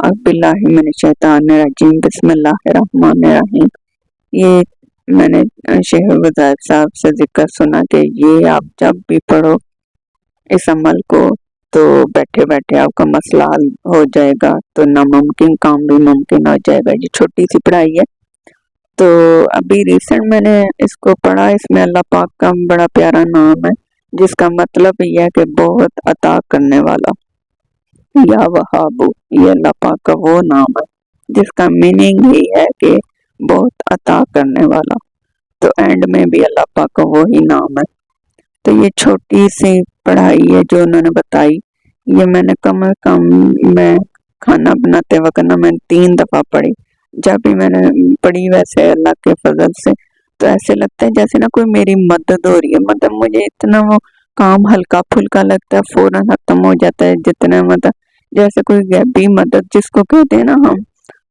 अऊज़ु बिल्लाहि मिनश्शैतानिर्रजीम बिस्मिल्लाहिर्रहमानिर्रहीम। ये मैंने शेख वज़ाइफ साहब से जिक्र सुना कि ये आप जब भी पढ़ो इस अमल को तो बैठे बैठे आपका मसला हल हो जाएगा, तो नामुमकिन काम भी मुमकिन हो जाएगा। ये छोटी सी पढ़ाई है। तो अभी रिसेंट मैंने इसको पढ़ा, इसमें अल्लाह पाक का बड़ा प्यारा नाम है जिसका मतलब यह है कि बहुत अता करने वाला, या वहाबू। ये अल्लाह पाक का वो नाम है जिसका मीनिंग ही है कि बहुत अता करने वाला। तो एंड में भी अल्लाह पाक का वो ही नाम है। तो ये छोटी सी पढ़ाई है जो उन्होंने बताई। ये मैंने कम से कम मैं खाना बनाते वक्त ना मैंने 3 दफ़ा पढ़ी। जब भी मैंने पढ़ी वैसे अल्लाह के फजल से तो ऐसे लगता है जैसे ना कोई मेरी मदद हो रही है। मतलब मुझे इतना वो काम हल्का फुल्का लगता है, फौरन खत्म हो जाता है। जितना मतलब जैसे कोई गैबी मदद जिसको कहते हैं ना हम,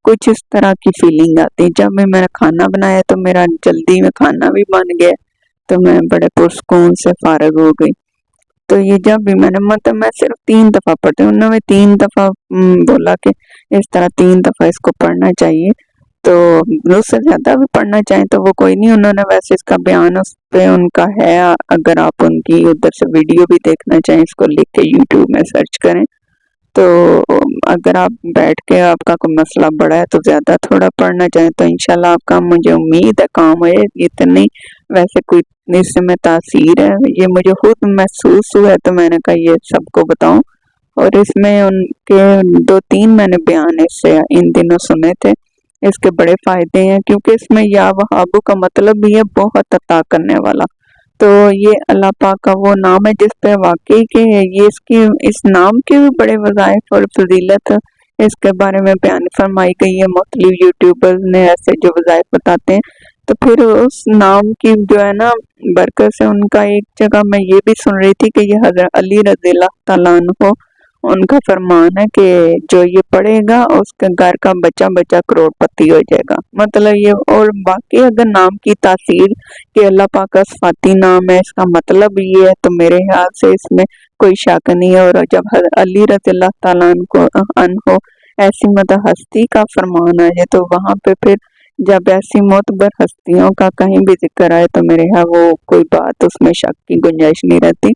कुछ इस तरह की फीलिंग आती है। जब भी मैंने खाना बनाया तो मेरा जल्दी में खाना भी बन गया, तो मैं बड़े पुरस्कून से फारिग हो गई। तो ये जब भी मैंने मतलब मैं सिर्फ 3 दफ़ा पढ़ती हूँ। उन्होंने 3 दफ़ा बोला कि इस तरह 3 दफ़ा इसको पढ़ना चाहिए। तो उससे ज़्यादा भी पढ़ना चाहें तो वो कोई नहीं, उन्होंने वैसे इसका बयान उस पे उनका है। अगर आप उनकी उधर से वीडियो भी देखना चाहें, इसको लिख के यूट्यूब में सर्च करें। तो अगर आप बैठ के आपका कोई मसला बड़ा है तो ज़्यादा थोड़ा पढ़ना चाहें तो इंशाल्लाह आपका, मुझे उम्मीद है, काम है। इतनी वैसे कोई इसमें तासीर है, ये मुझे खुद महसूस हुआ है, तो मैंने कहा ये सबको बताऊं। और इसमें उनके 2-3 मैंने बयान इससे इन दिनों सुने थे। इसके बड़े फायदे हैं क्योंकि इसमें या वहाबू का मतलब भी है बहुत अता करने वाला। तो ये अल्लाह पाक का वो नाम है जिस पे वाकई के ये इसकी इस नाम के भी बड़े वज़ाइफ और फजीलत इसके बारे में बयान फरमाई गई है। मुख्तलिफ यूट्यूबर्स ने ऐसे जो वज़ाइफ बताते हैं, तो फिर उस नाम की जो है ना बरकत से उनका एक जगह मैं ये भी सुन रही थी कि ये हज़रत अली रज़ियल्लाहु तआला अन्हु उनका फरमान है कि जो ये पढ़ेगा उसके घर का बच्चा बच्चा करोड़पति हो जाएगा। मतलब ये, और बाकी अगर नाम की तासीर कि अल्लाह पाक का सिफाती नाम है, इसका मतलब ये है, तो मेरे ख्याल से इसमें कोई शक नहीं है। और जब अली रज़ियल्लाहु तआला अन्हु ऐसी मतलब हस्ती का फरमान आ जाए, तो वहाँ पे फिर जब ऐसी मोतबर हस्तियों का कहीं भी जिक्र आए तो मेरे यहाँ वो कोई बात उसमें शक की गुंजाइश नहीं रहती।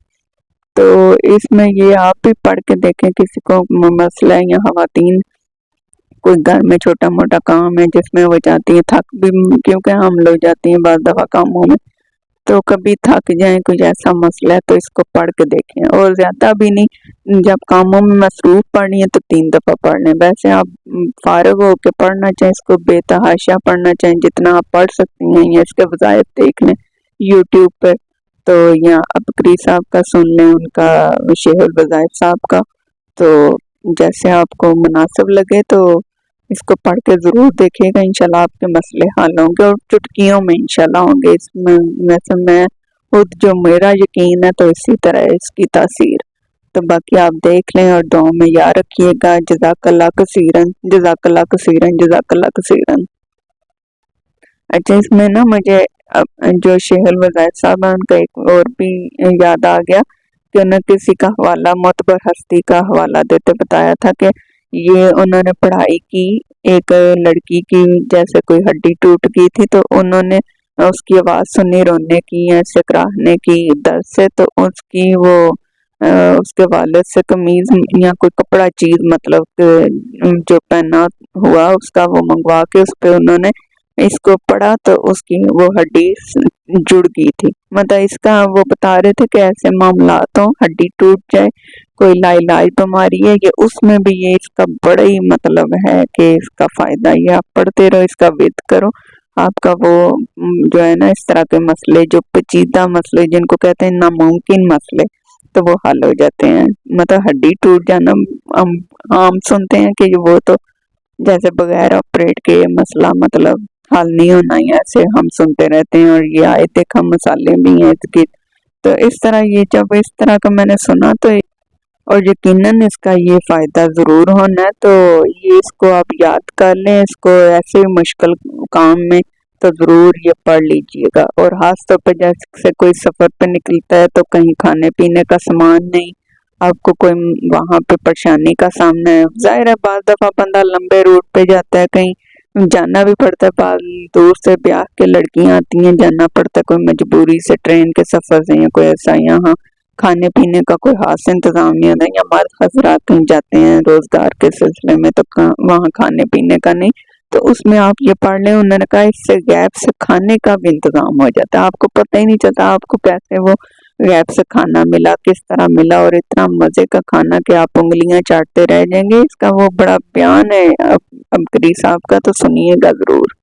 तो इसमें ये आप भी पढ़ के देखें, किसी को मसला है या खवातीन कोई घर में छोटा मोटा काम है जिसमें वो जाती है थक भी, क्योंकि हम लोग जाती हैं बाज़ दफ़ा कामों में, तो कभी थक जाए कुछ ऐसा मसला है तो इसको पढ़ के देखें। और ज़्यादा भी नहीं, जब कामों में मसरूफ पढ़नी है तो 3 दफ़ा पढ़ लें। वैसे आप फारिग होकर पढ़ना चाहें, इसको बेतहाशा पढ़ना चाहें, जितना आप पढ़ सकती हैं या इसके वज़ाइफ देख लें यूट्यूब पर। तो या अबकरी साहब का सुन लें, उनका शेहुल वज़ाइफ साहब का। तो जैसे आपको मुनासिब लगे तो इसको पढ़ के ज़रूर देखिएगा, इंशाल्लाह आपके मसले हल होंगे और चुटकियों में इंशाल्लाह होंगे। इसमें वैसे मैं खुद जो मेरा यकीन है तो इसी तरह है इसकी तासीर। तो बाकी आप देख लें और दुआ में याद रखिएगा। जज़ाकल्लाह कसीरन, जज़ाकल्लाह कसीरन, जज़ाकल्लाह कसीरन। अच्छा, इसमें ना मुझे जो शेहुल वज़ाइफ साहब है उनका एक और भी याद आ गया कि उन्होंने किसी का हवाला, मोतबर हस्ती का हवाला देते बताया था कि ये उन्होंने पढ़ाई की एक लड़की की, जैसे कोई हड्डी टूट गई थी तो उन्होंने उसकी आवाज़ सुनी रोने की या सिकराहने की दर्द से, तो उसकी वो उसके वालिद से कमीज या कोई कपड़ा चीज मतलब जो पहना हुआ उसका वो मंगवा के उस पे उन्होंने इसको पढ़ा तो उसकी वो हड्डी जुड़ गई थी। मतलब इसका वो बता रहे थे कि ऐसे मामलात हो, हड्डी टूट जाए, कोई लाइलाज बीमारी है ये, उसमें भी ये इसका बड़ा ही मतलब है कि इसका फायदा ये आप पढ़ते रहो, इसका विद करो, आपका वो जो है ना इस तरह के मसले, जो पेचीदा मसले जिनको कहते हैं नामुमकिन मसले, तो वो हल हो जाते हैं। मतलब हड्डी टूट जाना हम सुनते हैं कि वो तो जैसे बगैर ऑपरेट के मसला मतलब हल नहीं होना, ही ऐसे हम सुनते रहते हैं और ये आए देखा मसाले भी हैं इसके। तो इस तरह ये जब इस तरह का मैंने सुना तो और यकीनन इसका ये फायदा जरूर होना है, तो ये इसको आप याद कर लें। इसको ऐसे मुश्किल काम में तो जरूर ये पढ़ लीजिएगा। और खास तौर पर जैसे कोई सफर पे निकलता है तो कहीं खाने पीने का सामान नहीं, آپ کو کوئی وہاں پہ پریشانی کا سامنا ہے، ظاہر ہے بعض دفعہ بندہ لمبے روٹ پہ جاتا ہے، کہیں جانا بھی پڑتا ہے، بعض دور سے بیاہ کے لڑکیاں آتی ہیں، جانا پڑتا ہے کوئی مجبوری سے، ٹرین کے سفر سے یا کوئی ایسا، یہاں کھانے پینے کا کوئی خاص انتظام نہیں ہوتا، یا ہمارے حضرات کہیں جاتے ہیں روزگار کے سلسلے میں تو وہاں کھانے پینے کا نہیں، تو اس میں آپ یہ پڑھ لیں، انہوں نے کہا اس سے گیپ سے کھانے کا بھی انتظام ہو جاتا ہے، آپ کو پتہ ہی نہیں چلتا آپ کو کیسے وہ گیپ سے کھانا ملا، کس طرح ملا، اور اتنا مزے کا کھانا کہ آپ انگلیاں چاٹتے رہ جائیں گے۔ اس کا وہ بڑا بیان ہے عبقری صاحب کا، تو سنیے گا ضرور۔